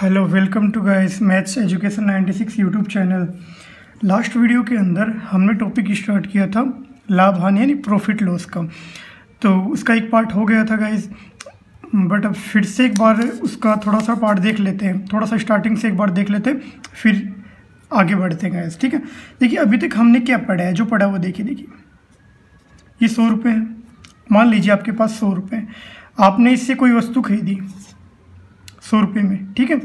Hello welcome to guys maths education 96 YouTube channel. Last video के अंदर हमने topic start किया था लाभ हानि यानी प्रॉफिट लॉस का, तो उसका एक पार्ट हो गया था गाइस। बट अब फिर से एक बार उसका थोड़ा सा पार्ट देख लेते हैं, थोड़ा सा स्टार्टिंग से एक बार देख लेते हैं, फिर आगे बढ़ते हैं गाइस। ठीक है, देखिए अभी तक हमने क्या पढ़ा है, जो पढ़ा वो देखिए ये 100 रुपये है। मान लीजिए आपके पास 100 रुपये, आपने इससे कोई वस्तु खरीदी 100 रुपये में। ठीक है,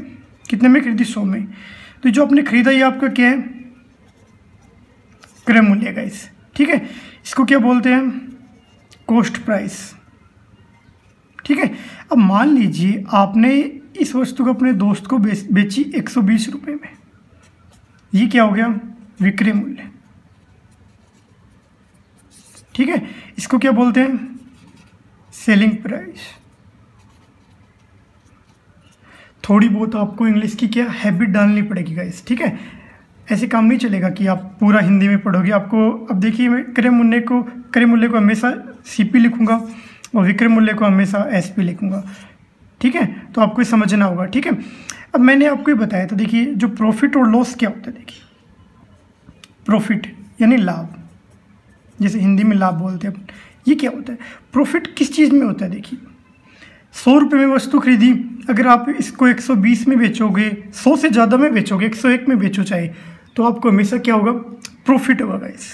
कितने में खरीदी? 100 में। तो जो आपने खरीदा ये आपका क्या है? क्रय मूल्य गाइस। ठीक है, इसको क्या बोलते हैं? Cost price. ठीक है, अब मान लीजिए आपने इस वस्तु को अपने दोस्त को बेची 120 रुपये में, ये क्या हो गया? विक्रय मूल्य। ठीक है, इसको क्या बोलते हैं? Selling price. थोड़ी बहुत आपको इंग्लिश की क्या हैबिट डालनी पड़ेगी गाइस। ठीक है, ऐसे काम नहीं चलेगा कि आप पूरा हिंदी में पढ़ोगे। आपको अब देखिए, मैं क्रय मूल्य को हमेशा सीपी लिखूंगा और विक्रय मूल्य को हमेशा एसपी लिखूंगा। ठीक है, तो आपको समझना होगा। ठीक है, अब मैंने आपको ये बताया था, देखिए जो प्रॉफिट और लॉस क्या होता है। देखिए प्रॉफिट यानी लाभ, जैसे हिंदी में लाभ बोलते हैं, ये क्या होता है? प्रॉफिट किस चीज़ में होता है? देखिए 100 रुपये में वस्तु खरीदी, अगर आप इसको 120 में बेचोगे, 100 से ज़्यादा में बेचोगे, 101 में बेचो चाहे, तो आपको हमेशा क्या होगा? प्रॉफिट होगा गाइस।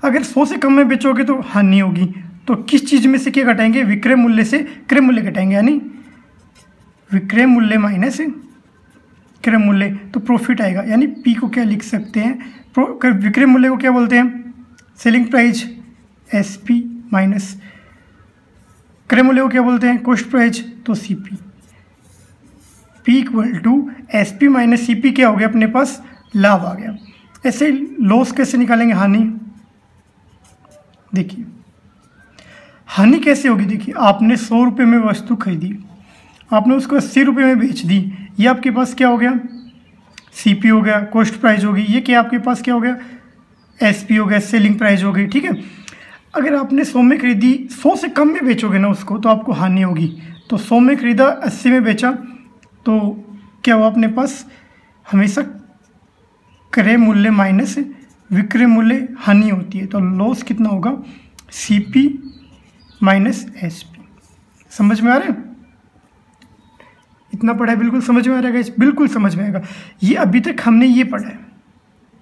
अगर 100 से कम में बेचोगे तो हानि होगी। तो किस चीज़ में से क्या घटाएंगे? विक्रय मूल्य से क्रय मूल्य घटाएंगे, यानी विक्रय मूल्य माइनस क्रय मूल्य, तो प्रॉफिट आएगा। यानी पी को क्या लिख सकते हैं? विक्रय मूल्य को क्या बोलते हैं? Selling price, S P, minus क्रय मूल्य को क्या बोलते हैं? कॉस्ट प्राइस, तो C P. P equal to S P minus C P क्या हो गया? अपने पास लाभ आ गया। ऐसे लॉस कैसे निकालेंगे? हानि। देखिए हानि कैसे होगी? देखिए आपने 100 रुपये में वस्तु खरीदी, आपने उसको 80 रुपये में बेच दी, ये आपके पास क्या हो गया? सी पी हो गया, कॉस्ट प्राइस होगी। ये क्या आपके पास क्या हो गया? एस पी हो गया, सेलिंग प्राइस हो गई। ठीक है, अगर आपने 100 में खरीदी, 100 से कम में बेचोगे ना उसको, तो आपको हानि होगी। तो 100 में खरीदा, 80 में बेचा, तो क्या हुआ? अपने पास हमेशा क्रय मूल्य माइनस विक्रय मूल्य हानि होती है। तो लॉस कितना होगा? C P minus S P. समझ में आ रहा है? इतना पढ़ा है, बिल्कुल समझ में आ रहा है? बिल्कुल समझ में आएगा। ये अभी तक हमने ये पढ़ा है।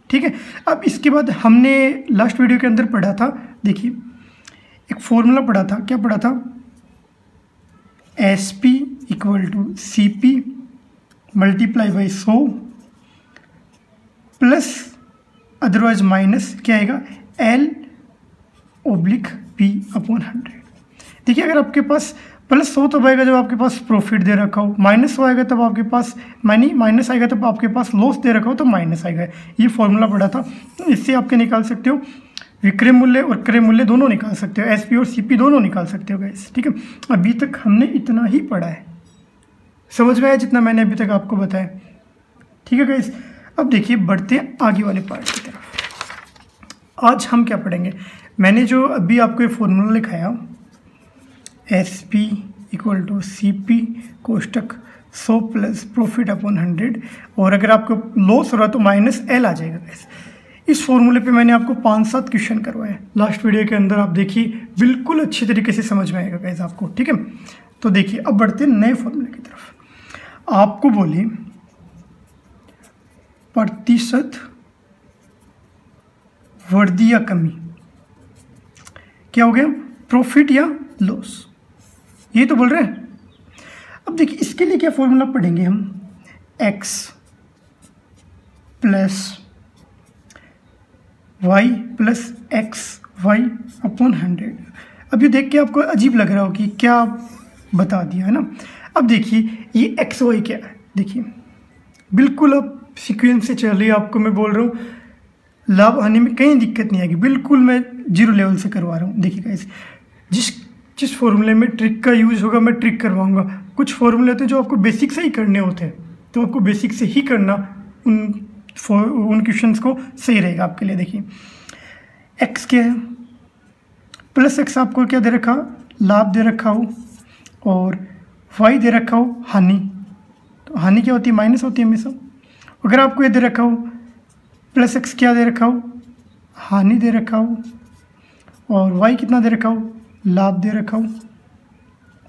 ठीक है, अब इसके बाद हमने लास्ट वीडियो के अंदर पढ़ा था, देखिए एक फॉर्मूला पढ़ा था। क्या पढ़ा था? S P equal to C P multiply by 100 plus otherwise minus क्या आएगा? L oblique P upon 100। देखिए अगर आपके पास प्लस 100 तब आएगा जब आपके पास प्रॉफिट दे रखा हो, माइनस 100 आएगा तब आपके पास माइनस आएगा तब आपके पास लॉस दे रखा हो, तो माइनस आएगा। ये फॉर्मूला पढ़ा था, इससे आपके निकाल सकते हो विक्रय मूल्य और क्रय मूल्य दोनों निकाल सकते हो, एसपी और सीपी दोनों निकाल सकते हो गाइस। ठीक है, अभी तक हमने इतना ही पढ़ा है। समझ में आया जितना मैंने अभी तक आपको बताया? ठीक है गाइस, अब देखिए बढ़ते हैं आगे वाले पार्ट की तरफ। आज हम क्या पढ़ेंगे? मैंने जो अभी आपको ये फॉर्मूला लिखाया, S P equal to C P कोष्टक 100 प्लस प्रॉफिट अपॉन 100, और अगर आपको लॉस हो रहा तो माइनस एल आ जाएगा गाइस। इस फॉर्मूले पे मैंने आपको 5-7 क्वेश्चन करवाए लास्ट वीडियो के अंदर, आप देखिए बिल्कुल अच्छी तरीके से समझ में आएगा गाइस आपको। ठीक है, तो देखिए अब बढ़ते हैं नए फॉर्मूले की तरफ। आपको बोले प्रतिशत वृद्धि या कमी, क्या हो गया? प्रॉफिट या लॉस, ये तो बोल रहे हैं। अब देखिए इसके लिए क्या फॉर्मूला पढ़ेंगे हम? x plus Y plus X Y upon 100। अब ये देख के आपको अजीब लग रहा हो कि क्या बता दिया है ना। अब देखिए ये एक्स वाई क्या है? देखिए बिल्कुल अब सीक्वेंस से चल रही है, आपको मैं बोल रहा हूँ लाभ हानि में कहीं दिक्कत नहीं आएगी, बिल्कुल मैं 0 लेवल से करवा रहा हूँ। देखिए गाइस, जिस फॉर्मूले में ट्रिक का यूज़ होगा मैं ट्रिक करवाऊंगा। कुछ फॉर्मूले होते हैं जो आपको बेसिक से ही करने होते हैं, तो आपको बेसिक से ही करना उन क्वेश्चंस को सही रहेगा आपके लिए। देखिए एक्स क्या है? प्लस एक्स आपको क्या दे रखा? लाभ दे रखा हो, और वाई दे रखा हो हानि, तो हानि क्या होती है, माइनस होती है हमेशा। अगर आपको ये दे रखा हो प्लस एक्स क्या दे रखा हो, हानि दे रखा हो, और वाई कितना दे रखा हो, लाभ दे रखा हो,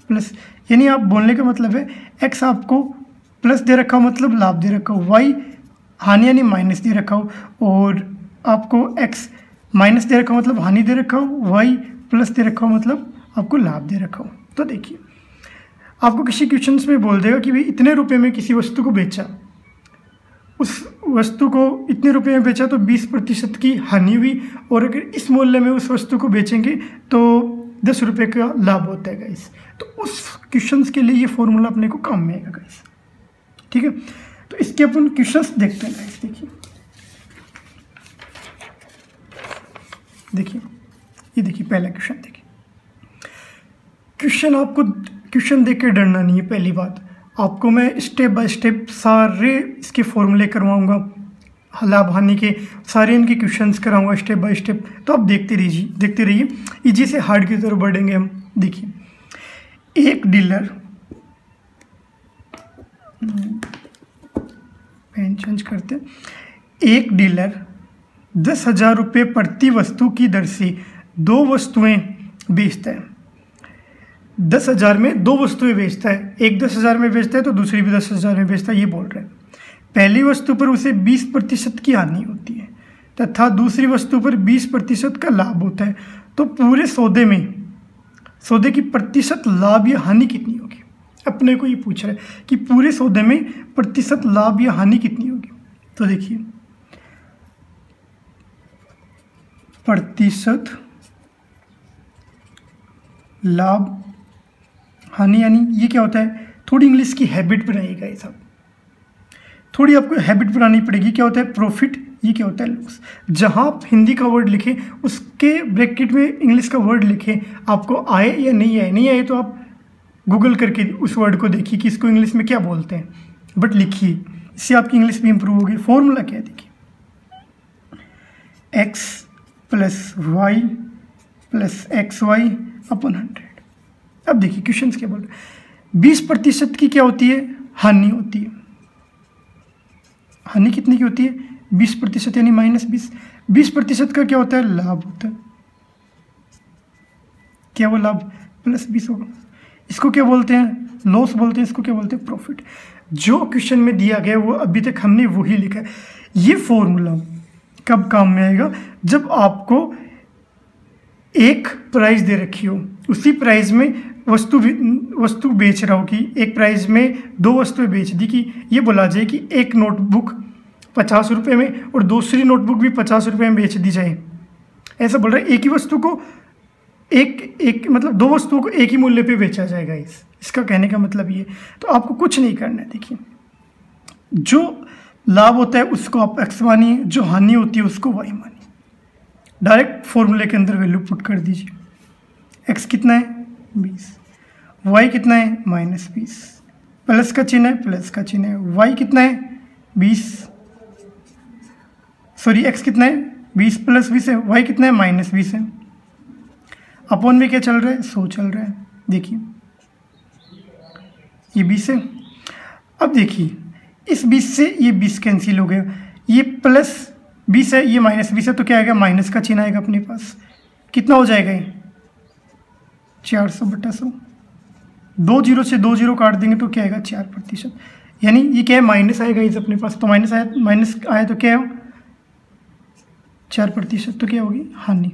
प्लस, यानी आप बोलने का मतलब है एक्स आपको प्लस दे रखा हो मतलब लाभ दे रखा हो, वाई हानि यानी माइनस दे रखा हो, और आपको एक्स माइनस दे रखा हो मतलब हानि दे रखा हो, वाई प्लस दे रखा हो मतलब आपको लाभ दे रखा हो। तो देखिए आपको किसी क्वेश्चंस में बोल देगा कि भाई इतने रुपए में किसी वस्तु को बेचा, उस वस्तु को इतने रुपए में बेचा तो 20% की हानि हुई, और अगर इस मूल्य में उस वस्तु को बेचेंगे तो 10 रुपये का लाभ होता है गाइस। तो उस क्वेश्चंस के लिए ये फॉर्मूला अपने को काम में आएगा गाइस, ठीक है। तो इसके अपन क्वेश्चंस देखते हैं गाइस। देखिए पहला क्वेश्चन देखिए। क्वेश्चन देख के डरना नहीं है। पहली बात, आपको मैं स्टेप बाय स्टेप सारे इसके फॉर्मूले करवाऊंगा, लाभ हानि के सारे इनके क्वेश्चंस कराऊंगा स्टेप बाय स्टेप। तो आप देखते रहिए इजी से हार्ड की तरफ बढ़ेंगे हम। देखिए, एक डीलर, पेन चेंज करते, एक डीलर 10,000 रुपये प्रति वस्तु की दर से 2 वस्तुएं बेचता है। 10,000 में 2 वस्तुएं बेचता है, एक 10,000 में बेचता है तो दूसरी भी 10,000 में बेचता है, ये बोल रहे हैं। पहली वस्तु पर उसे 20% की हानि होती है तथा दूसरी वस्तु पर 20% का लाभ होता है। तो पूरे सौदे की प्रतिशत लाभ या हानि कितनी होगी? अपने को ये पूछ रहा है कि पूरे सौदे में प्रतिशत लाभ या हानि कितनी होगी। तो देखिए, प्रतिशत लाभ हानि यानी ये क्या होता है, थोड़ी इंग्लिश की हैबिट बनाइएगा ये सब, थोड़ी आपको हैबिट बनानी पड़ेगी। क्या होता है प्रॉफिट, ये क्या होता है लॉस। जहाँ आप हिंदी का वर्ड लिखें उसके ब्रैकेट में इंग्लिश का वर्ड लिखें, आपको आए या नहीं आए तो आप गूगल करके उस वर्ड को देखिए कि इसको इंग्लिश में क्या बोलते हैं, बट लिखिए, इससे आपकी इंग्लिश भी इंप्रूव होगी। फॉर्मूला क्या है देखिए, x + y + xy अपॉन 100। अब देखिए क्वेश्चन क्या बोल रहे हैं, 20% की क्या होती है, हानि होती है। हानि कितनी की होती है, 20% यानी -20। 20% का क्या होता है, लाभ होता है। क्या वो लाभ +20 होगा। इसको क्या बोलते हैं, लॉस बोलते हैं। इसको क्या बोलते हैं, प्रॉफिट। जो क्वेश्चन में दिया गया वो अभी तक हमने वही लिखा है। ये फॉर्मूला कब काम में आएगा, जब आपको एक प्राइस दे रखी हो, उसी प्राइस में वस्तु बेच रहा हो, कि एक प्राइस में 2 वस्तुएं बेच दी, कि ये बोला जाए कि एक नोटबुक 50 रुपये में और दूसरी नोटबुक भी 50 रुपये में बेच दी जाए। ऐसा बोल रहा है, एक ही वस्तु को एक मतलब 2 वस्तुओं को एक ही मूल्य पे बेचा जाएगा। इसका कहने का मतलब ये। तो आपको कुछ नहीं करना है। देखिए, जो लाभ होता है उसको आप x मानिए, जो हानि होती है उसको y मानिए। डायरेक्ट फॉर्मूले के अंदर वैल्यू पुट कर दीजिए। x कितना है, 20, y कितना है, -20, प्लस का चिन्ह है, प्लस का चिन्ह है, y कितना है 20, सॉरी x कितना है 20 + 20 है, y कितना है -20 है। अपॉन में क्या चल रहा है, 100 चल रहा है। देखिए ये 20 है। अब देखिए इस 20 से ये 20 कैंसिल हो गया, ये +20 है, ये -20 है, तो क्या आएगा, माइनस का चिन्ह आएगा अपने पास। कितना हो जाएगा ये 400/100। 2 0 से 2 0 काट देंगे तो क्या आएगा 4%, यानी ये क्या है माइनस आएगा इस अपने पास। तो माइनस आया तो क्या है 4%, तो क्या होगी हानि।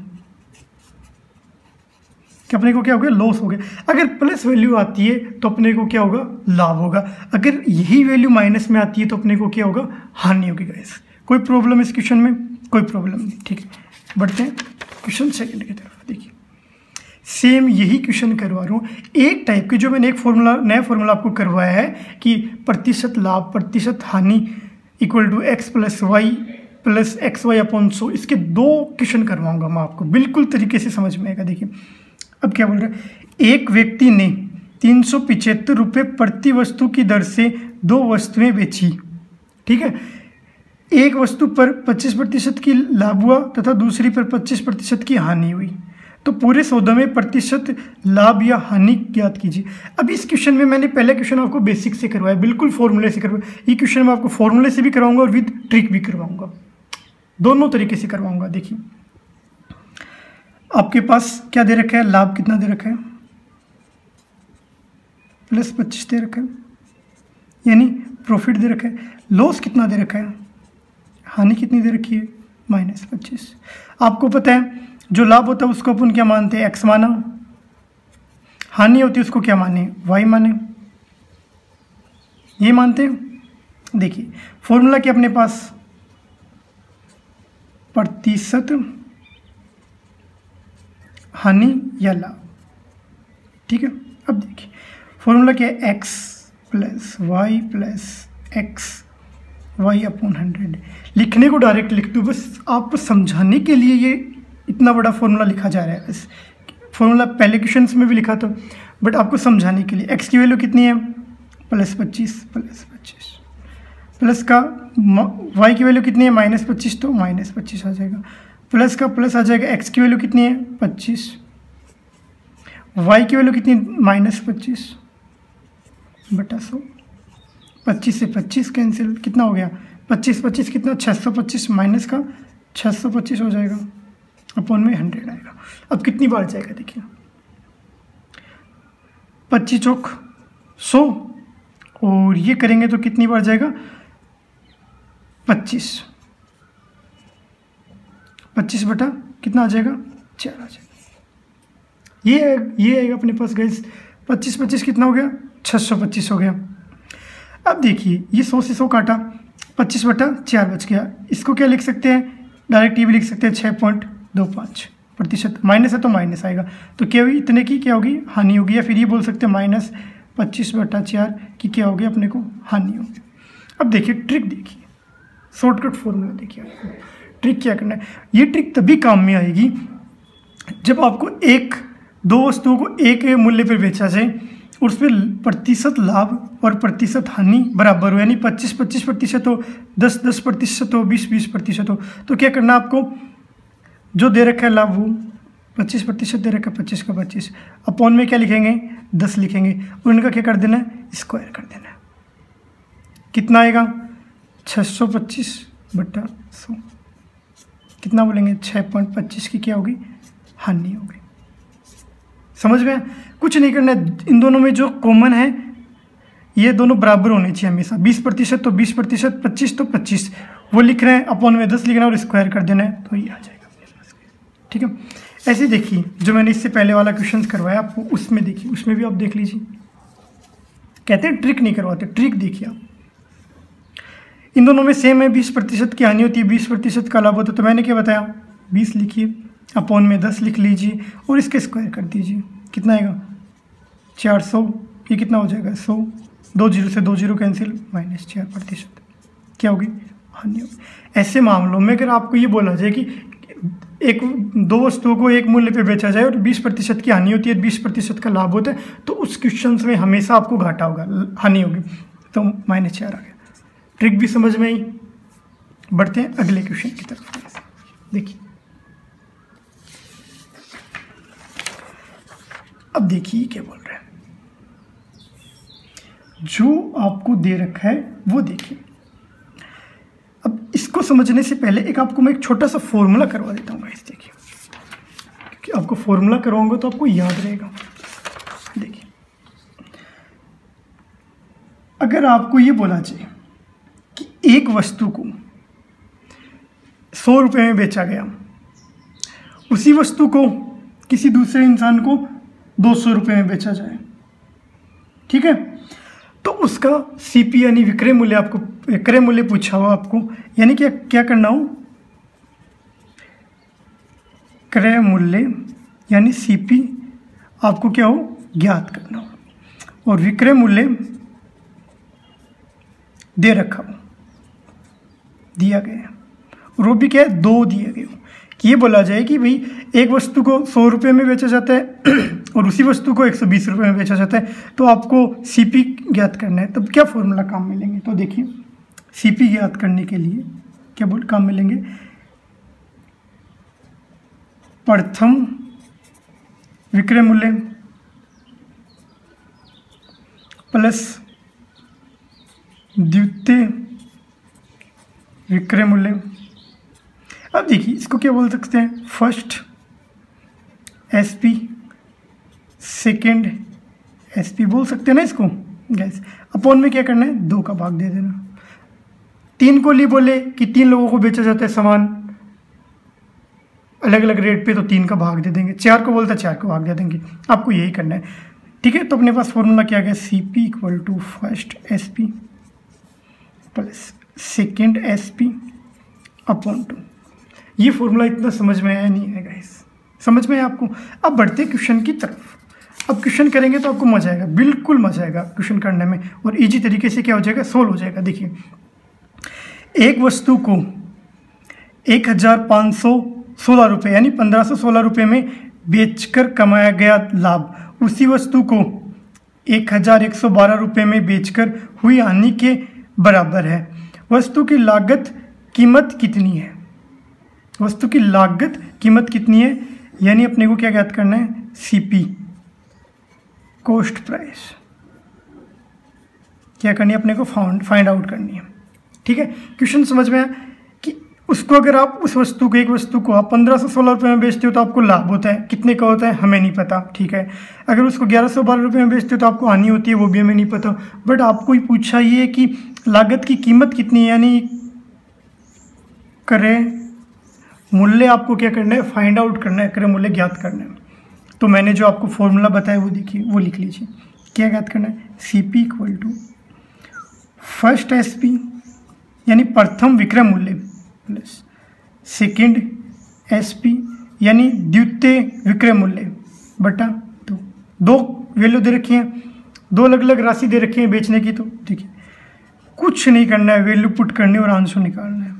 कि अपने को क्या हो गया, लॉस हो गया। अगर प्लस वैल्यू आती है तो अपने को क्या होगा, लाभ होगा। अगर यही वैल्यू माइनस में आती है तो अपने को क्या होगा, हानि होगी गाइस। कोई प्रॉब्लम इस क्वेश्चन में, कोई प्रॉब्लम नहीं। ठीक है, बढ़ते हैं क्वेश्चन सेकंड की तरफ। देखिए सेम यही क्वेश्चन करवा रहा हूँ, एक टाइप के, जो मैंने एक नया फॉर्मूला आपको करवाया है कि प्रतिशत लाभ प्रतिशत हानि = x + y + xy/100। इसके 2 क्वेश्चन करवाऊंगा मैं आपको, बिल्कुल तरीके से समझ में आएगा। देखिए अब क्या बोल रहा है, एक व्यक्ति ने 375 रुपये प्रति वस्तु की दर से 2 वस्तुएं बेची। ठीक है, एक वस्तु पर 25% की लाभ हुआ तथा दूसरी पर 25% की हानि हुई। तो पूरे सौदे में प्रतिशत लाभ या हानि ज्ञात कीजिए। अब इस क्वेश्चन में मैंने पहले क्वेश्चन आपको बेसिक से करवाया, बिल्कुल फॉर्मूले से करवाया। ये क्वेश्चन मैं आपको फॉर्मूले से भी करवाऊंगा और विद ट्रिक भी करवाऊंगा, दोनों तरीके से करवाऊंगा। देखिए आपके पास क्या दे रखा है, लाभ कितना दे रखा है, +25 दे रखा है, यानी प्रॉफिट दे रखा है। लॉस कितना दे रखा है, हानि कितनी दे रखी है, -25। आपको पता है जो लाभ होता है उसको अपन क्या मानते हैं, x माना, हानि होती है उसको क्या माने, y माने, ये मानते हैं। देखिए फॉर्मूला क्या अपने पास, प्रतिशत हानि या लाभ, ठीक है। अब देखिए फॉर्मूला क्या है, x + y + x y/100। लिखने को डायरेक्ट लिख दो, बस आपको समझाने के लिए ये इतना बड़ा फॉर्मूला लिखा जा रहा है। बस फॉर्मूला पहले क्वेश्चंस में भी लिखा था, बट आपको समझाने के लिए। x की वैल्यू कितनी है, +25 प्लस का y की वैल्यू कितनी है, -25, तो -25 आ जाएगा, प्लस का प्लस आ जाएगा। x की वैल्यू कितनी है, 25, y की वैल्यू कितनी, -25 बटा 100। 25 से 25 कैंसिल, कितना हो गया, 25 कितना, 625 माइनस का 625 हो जाएगा, अपॉन में 100 आएगा। अब कितनी बार जाएगा, देखिए 25 चौक 100, और ये करेंगे तो कितनी बार जाएगा, 25 बटा कितना आ जाएगा, 4 आ जाएगा। ये आएगा अपने पास गाइस, 25 कितना हो गया, 625 हो गया। अब देखिए ये 100 से 100 काटा, 25 बटा 4 बच गया। इसको क्या लिख सकते हैं, डायरेक्ट ये भी लिख सकते हैं, 6.25%। माइनस है तो माइनस आएगा, तो क्या हुई, इतने की क्या होगी, हानि होगी। या फिर ये बोल सकते हैं -25 बटा 4 की क्या होगी, अपने को हानि होगी। अब देखिए ट्रिक, देखिए शॉर्टकट फॉर्मूला देखिए। आपको ट्रिक क्या करना है, ये ट्रिक तभी काम में आएगी जब आपको दो वस्तुओं को एक मूल्य पर बेचा जाए और उसमें प्रतिशत लाभ और प्रतिशत हानि बराबर हो, यानी 25% हो, 10% हो, 20% हो। तो क्या करना आपको, जो दे रखा है लाभ वो 25% दे रखा है, 25 का 25, अपॉन में क्या लिखेंगे, 10 लिखेंगे, और इनका क्या कर देना है, स्क्वायर कर देना है। कितना आएगा, 625 बटा 100, कितना बोलेंगे, 6.25 की क्या होगी, हानि होगी। समझ में, कुछ नहीं करना है, इन दोनों में जो कॉमन है ये दोनों बराबर होने चाहिए हमेशा। 20% तो 20%, 25 तो 25, वो लिख रहे हैं, अपॉन में 10 लिखना और स्क्वायर कर देना है, तो ये आ जाएगा अपने पास। ठीक है, ऐसे देखिए जो मैंने इससे पहले वाला क्वेश्चन करवाया आपको, उसमें देखिए, उसमें भी आप देख लीजिए। कहते हैं ट्रिक नहीं करवाते, ट्रिक देखिए आप, इन दोनों में सेम है, 20% की हानि होती है, 20% का लाभ होता है। तो मैंने क्या बताया, 20 लिखिए, अपॉन में 10 लिख लीजिए और इसके स्क्वायर कर दीजिए, कितना आएगा, 400। ये कितना हो जाएगा, 100, 2 जीरो से 2 जीरो कैंसिल, -4%, क्या होगी, हानि होगी। ऐसे मामलों में अगर आपको ये बोला जाए कि दो वस्तुओं को एक मूल्य पे बेचा जाए और 20% की हानि होती है, 20% का लाभ होता है, तो उस क्वेश्चन में हमेशा आपको घाटा होगा, हानि होगी, तो -4 आ गया। ट्रिक भी समझ में आई। बढ़ते हैं अगले क्वेश्चन की तरफ। देखिए अब देखिए क्या बोल रहे हैं, जो आपको दे रखा है वो देखिए। अब इसको समझने से पहले आपको मैं एक छोटा सा फॉर्मूला करवा देता हूँ गाइस। देखिए, क्योंकि आपको फॉर्मूला करवाऊंगा तो आपको याद रहेगा। देखिए, अगर आपको ये बोला जाए कि एक वस्तु को 100 रुपये में बेचा गया, उसी वस्तु को किसी दूसरे इंसान को 200 रुपये में बेचा जाए, ठीक है, तो उसका सीपी यानी विक्रय मूल्य, आपको विक्रय मूल्य पूछा हुआ आपको, यानी कि क्या करना हो, क्रय मूल्य यानी सीपी आपको क्या हो, ज्ञात करना हो, और विक्रय मूल्य दे रखा हो, दिया गया, और वो भी क्या है, 2 दिए गए हो। कि ये बोला जाए कि भाई एक वस्तु को 100 रुपये में बेचा जाता है और उसी वस्तु को 120 रुपये में बेचा जाता है, तो आपको सीपी ज्ञात करना है। तब क्या फॉर्मूला काम मिलेंगे, तो देखिए सीपी ज्ञात करने के लिए क्या काम मिलेंगे, प्रथम विक्रय मूल्य प्लस द्वितीय विक्रय मूल्य। अब देखिए इसको क्या बोल सकते हैं, फर्स्ट एसपी, सेकेंड एसपी बोल सकते हैं ना इसको गैस। अपॉन में क्या करना है, 2 का भाग दे देना। 3 को लिए बोले कि 3 लोगों को बेचा जाता है सामान अलग अलग रेट पे, तो 3 का भाग दे देंगे। 4 को बोलता है 4 का भाग दे देंगे, आपको यही करना है, ठीक है। तो अपने पास फॉर्मूला क्या गया, CP equal to first SP plus second SP upon 2। ये फॉर्मूला इतना समझ में आया नहीं है गाइस, समझ में आया आपको। अब बढ़ते हैं क्वेश्चन की तरफ। अब क्वेश्चन करेंगे तो आपको मजा आएगा, बिल्कुल मजा आएगा क्वेश्चन करने में, और इजी तरीके से क्या हो जाएगा, सोल्व हो जाएगा। देखिए, एक वस्तु को 1516 रुपये यानी 1516 रुपये में बेचकर कमाया गया लाभ उसी वस्तु को 1112 रुपये में बेचकर हुई हानि के बराबर है। वस्तु की लागत कीमत कितनी है, वस्तु की लागत कीमत कितनी है, यानी अपने को क्या ज्ञात करना है, CP कॉस्ट प्राइस क्या करनी है अपने को, फाइंड आउट करनी है, ठीक है। क्वेश्चन समझ में आया कि उसको अगर आप उस वस्तु को, एक वस्तु को आप 1516 रुपये में बेचते हो तो आपको लाभ होता है, कितने का होता है हमें नहीं पता, ठीक है। अगर उसको 1112 रुपये में बेचते हो तो आपको हानि होती है, वो भी हमें नहीं पता। बट आपको ही पूछा ये कि लागत की कीमत कितनी है, यानी क्रय मूल्य आपको क्या करना है, फाइंड आउट करना है, क्रय मूल्य ज्ञात करना है। तो मैंने जो आपको फॉर्मूला बताया वो देखिए, वो लिख लीजिए। क्या ज्ञात करना है, CP equal to first SP यानी प्रथम विक्रय मूल्य प्लस सेकेंड SP यानी द्वितीय विक्रय मूल्य बटा 2। 2 वैल्यू दे रखी हैं, 2 अलग अलग राशि दे रखी है बेचने की। तो देखिए कुछ नहीं करना है, वैल्यू पुट करनी और आंसर निकालना है।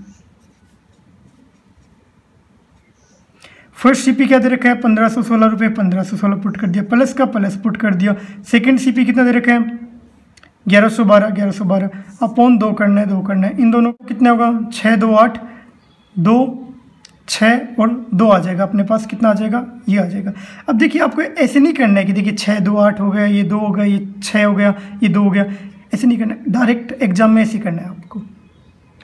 फर्स्ट CP क्या दे रखा है, 1516 रुपये, 1516 पुट कर दिया, प्लस का प्लस पुट कर दिया। सेकंड CP कितना दे रखा है, 1112, 1112 अपॉन 2 करना है, 2 करना है। इन दोनों को कितना होगा, 6 2 8, 2 6 और 2 आ जाएगा अपने पास, कितना आ जाएगा, ये आ जाएगा। अब देखिए आपको ऐसे नहीं करना है कि देखिए 6 2 8 हो गया, ये 2 हो गया, ये 6 हो गया, ये 2 हो गया, ऐसे नहीं करना है। डायरेक्ट एग्जाम में ऐसे करना है आपको,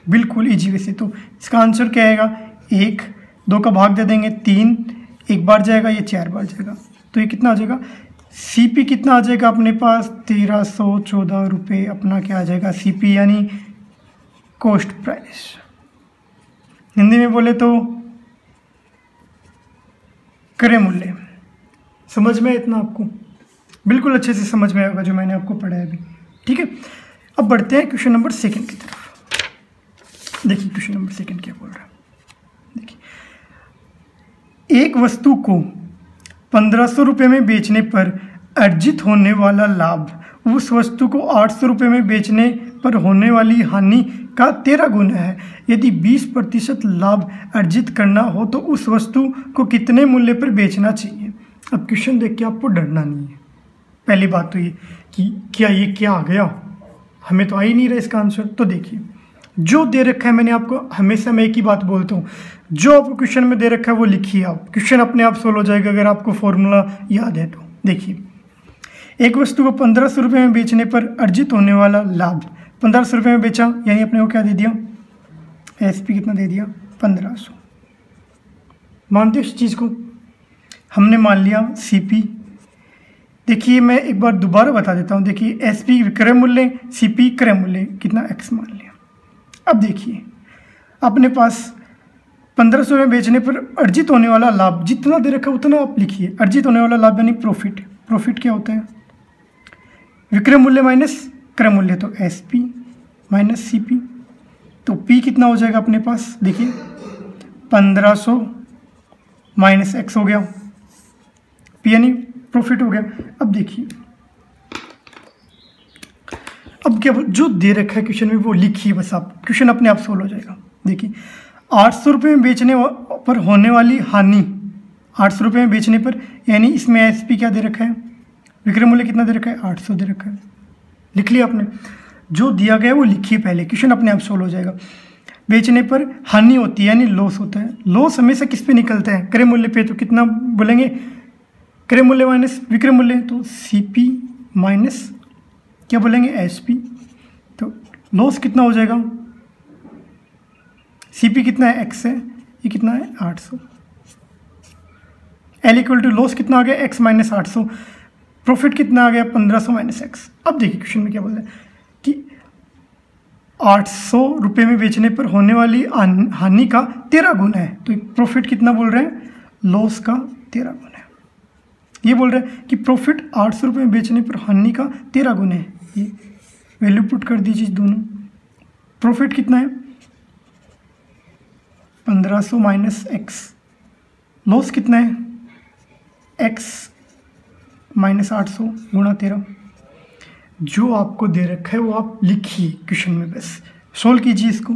बिल्कुल ईजी वे से। तो इसका आंसर क्या आएगा, 1 2 का भाग दे देंगे, 3 1 बार जाएगा, ये 4 बार जाएगा, तो ये कितना आ जाएगा, CP कितना आ जाएगा अपने पास, 1314 रुपये अपना क्या आ जाएगा, CP यानी कॉस्ट प्राइस। हिंदी में बोले तो क्रय मूल्य। समझ में इतना आपको बिल्कुल अच्छे से समझ में आएगा जो मैंने आपको पढ़ाया अभी, ठीक है। अब बढ़ते हैं क्वेश्चन नंबर 2 की तरफ। देखिए क्वेश्चन नंबर 2 क्या बोल रहा है, देखिए, एक वस्तु को 1500 रुपये में बेचने पर अर्जित होने वाला लाभ उस वस्तु को 800 रुपये में बेचने पर होने वाली हानि का 13 गुना है। यदि 20% लाभ अर्जित करना हो तो उस वस्तु को कितने मूल्य पर बेचना चाहिए। अब क्वेश्चन देख के आपको डरना नहीं है। पहली बात तो ये कि क्या ये क्या आ गया, हमें तो आ ही नहीं रहा इसका आंसर। तो देखिए जो दे रखा है, मैंने आपको हमेशा मैं एक ही बात बोलता हूँ, जो आपको क्वेश्चन में दे रखा है वो लिखिए आप, क्वेश्चन अपने आप सोल्व हो जाएगा अगर आपको फॉर्मूला याद है तो। देखिए एक वस्तु को 1500 रुपये में बेचने पर अर्जित होने वाला लाभ, 1500 रुपये में बेचा यानी अपने को क्या दे दिया, SP कितना दे दिया, 1500। मानते हो इस चीज़ को, हमने मान लिया CP। देखिए मैं एक बार दोबारा बता देता हूँ, देखिए SP विक्रय मूल्य, CP क्रय मूल्य, कितना X मान लिया। अब देखिए अपने पास 1500 में बेचने पर अर्जित होने वाला लाभ जितना दे रखा है उतना आप लिखिए। अर्जित होने वाला लाभ यानी प्रॉफिट। प्रॉफिट क्या होता है, विक्रय मूल्य माइनस क्रय मूल्य, तो SP माइनस CP। तो P कितना हो जाएगा अपने पास, देखिए 1500 माइनस X हो गया, P यानी प्रॉफिट हो गया। अब देखिए अब क्या जो दे रखा है क्वेश्चन में वो लिखिए बस आप, क्वेश्चन अपने आप सोल्व हो जाएगा। देखिए 800 रुपये में बेचने पर होने वाली हानि, 800 रुपये में बेचने पर, यानी इसमें SP क्या दे रखा है, विक्रय मूल्य कितना दे रखा है, 800 दे रखा है। लिख लिया आपने, जो दिया गया है वो लिखिए पहले, क्वेश्चन अपने आप सोल्व हो जाएगा। बेचने पर हानि होती है यानी लॉस होता है। लॉस हमेशा किस पे निकलता है, क्रय मूल्य पे। तो कितना बोलेंगे, क्रय मूल्य माइनस विक्रय मूल्य, तो CP माइनस क्या बोलेंगे SP। तो लॉस कितना हो जाएगा, CP कितना है X है, ये कितना है 800। L इक्वल टू लॉस कितना आ गया X माइनस 800, प्रॉफिट कितना आ गया 1500 माइनस X। अब देखिए क्वेश्चन में क्या बोल रहा है कि 800 रुपये में बेचने पर होने वाली हानि का 13 गुना है। तो प्रॉफिट कितना बोल रहे हैं, लॉस का 13 गुना है। ये बोल रहे हैं कि प्रॉफिट 800 रुपये में बेचने पर हानि का 13 गुना है। ये वैल्यू पुट कर दीजिए दोनों। प्रॉफिट कितना है 1500 माइनस X, लॉस कितना है X माइनस 800 गुणा 13। जो आपको दे रखा है वो आप लिखिए क्वेश्चन में, बस सोल्व कीजिए इसको।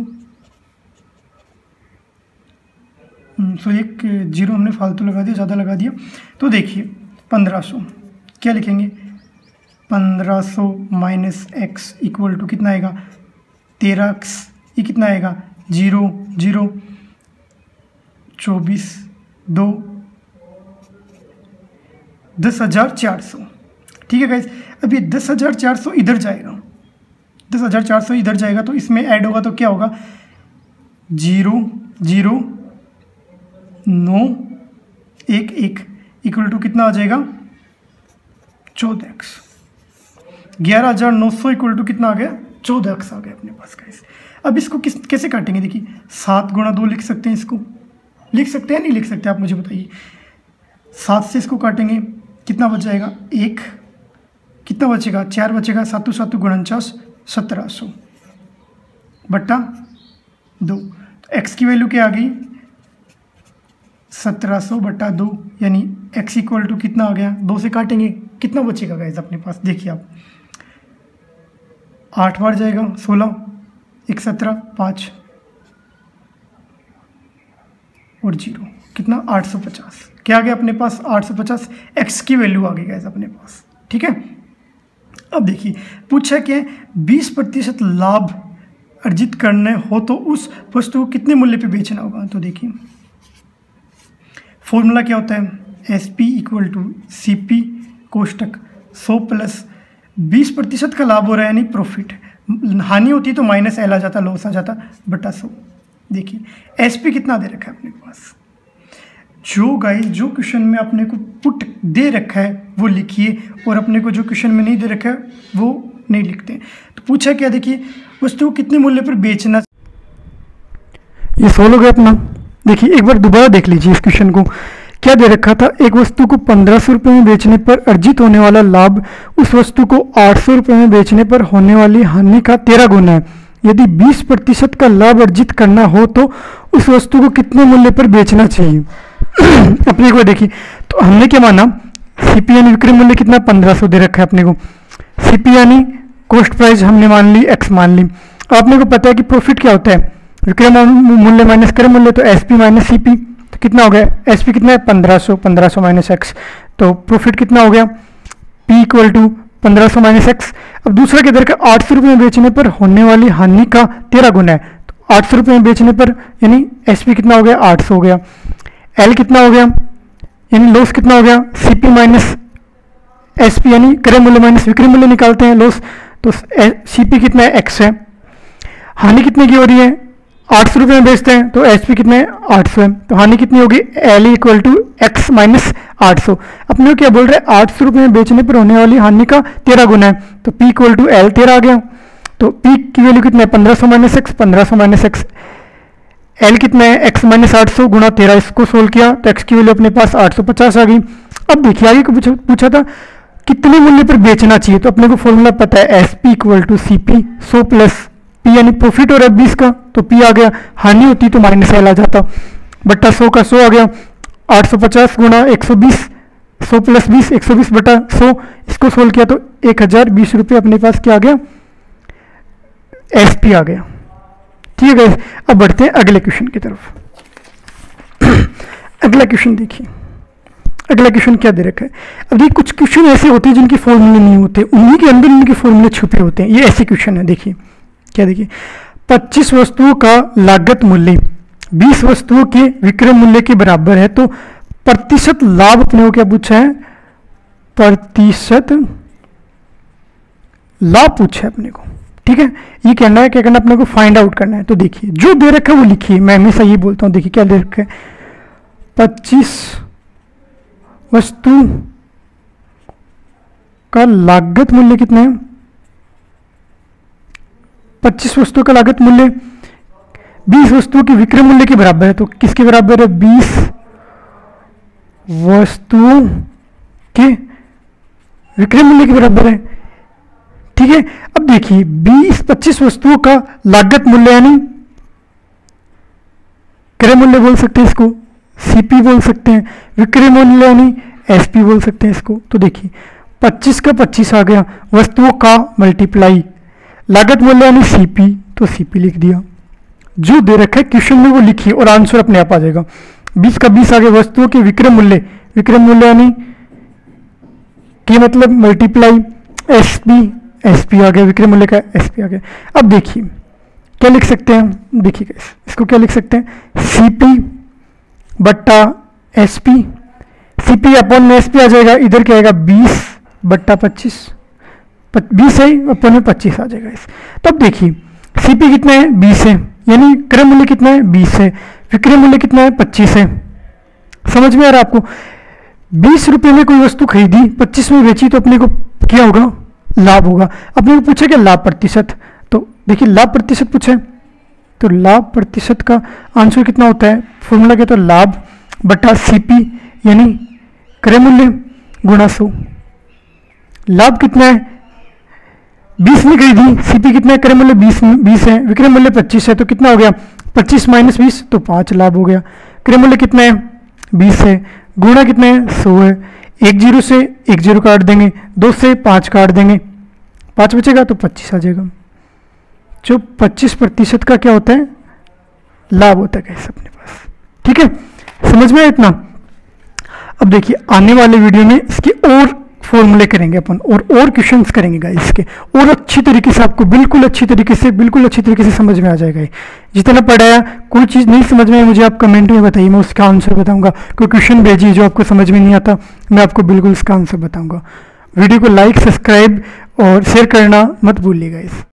सो एक जीरो हमने फालतू लगा दिया, ज़्यादा लगा दिया। तो देखिए 1500 क्या लिखेंगे, 1500 माइनस X इक्वल टू कितना आएगा 13X, ये कितना आएगा 0 0 24 2 10,400। ठीक है गाइस, अब ये 10,400 इधर जाएगा, 10,400 इधर जाएगा तो इसमें ऐड होगा तो क्या होगा 0 0 9 1 1 इक्वल टू कितना आ जाएगा 14X। 11,900 इक्वल टू कितना आ गया 14X आ गया अपने पास गाइस। अब इसको कैसे काटेंगे, देखिए 7 गुणा 2 लिख सकते हैं, इसको लिख सकते हैं नहीं लिख सकते आप मुझे बताइए। 7 से इसको काटेंगे कितना बच जाएगा 1, कितना बचेगा 4 बचेगा, 7 7 49 1700 बट्टा 2। तो x की वैल्यू क्या आ गई 1700 बट्टा 2, यानी x इक्वल टू कितना आ गया, 2 से काटेंगे कितना बचेगा गाइस अपने पास, देखिए आप 8 बार जाएगा 16 1 17 5 और 0 कितना 850। क्या आ गया अपने पास 850, x की वैल्यू आ गई गाइस अपने पास। ठीक है, अब देखिए पूछा कि 20% लाभ अर्जित करने हो तो उस वस्तु को कितने मूल्य पे बेचना होगा। तो देखिए फॉर्मूला क्या होता है, SP इक्वल टू CP कोष्टक 100 प्लस 20% का लाभ हो रहा है यानी प्रॉफिट, हानि होती तो माइनस L आ जाता, लॉस आ जाता, बटा 100। देखिए SP कितना दे रखा है अपने पास, जो गाइस जो क्वेश्चन में अपने को पुट दे रखा है वो लिखिए, और अपने को जो क्वेश्चन में नहीं दे रखा है वो नहीं लिखते। तो पूछा क्या, देखिए वस्तु को कितने मूल्य पर बेचना, ये सोल्व हो गया अपना। देखिए एक बार दोबारा देख लीजिए इस क्वेश्चन को, क्या दे रखा था, एक वस्तु को 1500 रुपये में बेचने पर अर्जित होने वाला लाभ उस वस्तु को 800 रुपये में बेचने पर होने वाली हानि का 13 गुना है। यदि 20% का लाभ अर्जित करना हो तो उस वस्तु को कितने मूल्य पर बेचना चाहिए। अपने को देखिए तो हमने क्या माना, CP यानी विक्रय मूल्य कितना 1500 दे रखा है अपने को, CP यानी कॉस्ट प्राइस हमने मान ली X मान ली। आपने को पता है कि प्रॉफिट क्या होता है, विक्रय मूल्य माइनस क्रय मूल्य, तो SP माइनस CP, तो कितना हो गया SP कितना है 1500, 1500 माइनस X, तो प्रॉफिट कितना हो गया P equal to 1500 minus X। अब दूसरा किधर का 800 रुपये में बेचने पर होने वाली हानि का 13 गुना है, तो 800 रुपये में बेचने पर यानी SP कितना हो गया 800 हो गया, L कितना हो गया यानी लॉस कितना हो गया CP माइनस SP यानी क्रय मूल्य माइनस विक्रय मूल्य निकालते हैं लॉस, तो CP कितना है X है, हानि कितने की हो रही है 800 रुपये में बेचते हैं तो SP कितने 800 है, तो हानि कितनी होगी L equal to X minus 800। अपने क्या बोल रहे हैं 800 रुपये में बेचने पर होने वाली हानि का 13 गुना है, तो P इक्वल टू L 13 आ गया। तो P की वैल्यू कितना है 1500 minus X, 1500 minus X, L कितना है X माइनस 800 गुणा 13, इसको सोल्व किया तो X की वैल्यू अपने पास 850 आ गई। अब देखिए आगे को पूछा था कितने मूल्य पर बेचना चाहिए, तो अपने को फॉर्मूला पता है SP equal to CP 100 plus P यानी प्रॉफिट हो रहा है 20 का, तो P आ गया, हानि होती तो माइनस L आ जाता, बट्टा 100 का 100 आ गया, 850 गुणा 120, 100 प्लस 20 120 बटा 100, इसको सोल्व किया तो 1020 रुपये अपने पास क्या आ गया SP आ गया। ठीक है, अब बढ़ते हैं अगले क्वेश्चन की तरफ। अगला क्वेश्चन देखिए, अगला क्वेश्चन क्या दे रखा है। अब देखिए कुछ क्वेश्चन ऐसे होते हैं जिनके फॉर्मूले नहीं होते, उन्हीं के अंदर उनके फॉर्मूले छुपे होते हैं, ये ऐसे क्वेश्चन है। देखिए क्या, देखिए 25 वस्तुओं का लागत मूल्य 20 वस्तुओं के विक्रय मूल्य के बराबर है, तो प्रतिशत लाभ अपने को क्या पूछा है प्रतिशत लाभ पूछा है अपने को, ठीक है। ये कहना है, क्या करना है अपने को, फाइंड आउट करना है। तो देखिए जो दे रखा है वो लिखिए, मैं हमेशा ये बोलता हूँ। देखिए क्या दे रखा है, 25 वस्तु का लागत मूल्य कितना है, 25 वस्तुओं का लागत मूल्य 20 वस्तुओं के विक्रय मूल्य के बराबर है। तो किसके बराबर है, 20 वस्तुओं के विक्रय मूल्य के बराबर है, ठीक है। अब देखिए 25 वस्तुओं का लागत मूल्य यानी क्रय मूल्य बोल सकते हैं इसको, सीपी बोल सकते हैं, विक्रय मूल्य यानी एसपी बोल सकते हैं इसको। तो देखिए 25 का 25 आ गया, वस्तुओं का मल्टीप्लाई लागत मूल्य यानी सीपी, तो सीपी लिख दिया। जो दे रखा है क्वेश्चन में वो लिखिए और आंसर अपने आप आ जाएगा। 20 का 20 आ गया, वस्तुओं के विक्रय मूल्य यानी के मतलब मल्टीप्लाई एसपी, एसपी आ गया, विक्रय मूल्य का एसपी आ गया। अब देखिए क्या लिख सकते हैं, देखिए इसको क्या लिख सकते हैं, सीपी बट्टा एसपी, सीपी अपॉन में एसपी आ जाएगा, इधर क्या आएगा 20 बट्टा 25, 20 है अपन में 25 आ जाएगा इस। तब देखिए सीपी कितना है, 20 है, यानी क्रय मूल्य कितना है, 20 है, विक्रय मूल्य कितना है, 25 है। समझ में आ रहा है आपको। 20 रुपये में कोई वस्तु खरीदी, 25 में बेची, तो अपने को क्या होगा, लाभ होगा। अपने को पूछा क्या, लाभ प्रतिशत। तो देखिए लाभ प्रतिशत पूछा है, तो लाभ प्रतिशत का आंसर कितना होता है, फॉर्मूला क्या, तो लाभ बटा सीपी यानी क्रय मूल्य गुणा 100। लाभ कितना है, 20 में खरीदी, सीपी कितना है, क्रय मूल्य 20 है, विक्रय मूल्य 25 है, तो कितना हो गया 25 माइनस 20, तो 5 लाभ हो गया। क्रय मूल्य कितना है, 20 है, गुणा कितना है, 100 है। 1 0 से 1 0 काट देंगे, 2 से 5 काट देंगे, 5 बचेगा तो 25 आ जाएगा। जो 25% का क्या होता है, लाभ होता है कैसे अपने पास, ठीक है। समझ में आया इतना। अब देखिए आने वाले वीडियो में इसके और फॉर्मूले करेंगे अपन, और क्वेश्चंस करेंगे गाइस इसके, और अच्छी तरीके से आपको बिल्कुल अच्छी तरीके से समझ में आ जाएगा। जितना पढ़ाया, कोई चीज़ नहीं समझ में आई मुझे आप कमेंट में बताइए, मैं उसका आंसर बताऊंगा। कोई क्वेश्चन भेजिए जो आपको समझ में नहीं आता, मैं आपको बिल्कुल उसका आंसर बताऊंगा। वीडियो को लाइक, सब्सक्राइब और शेयर करना मत भूलिएगा इस।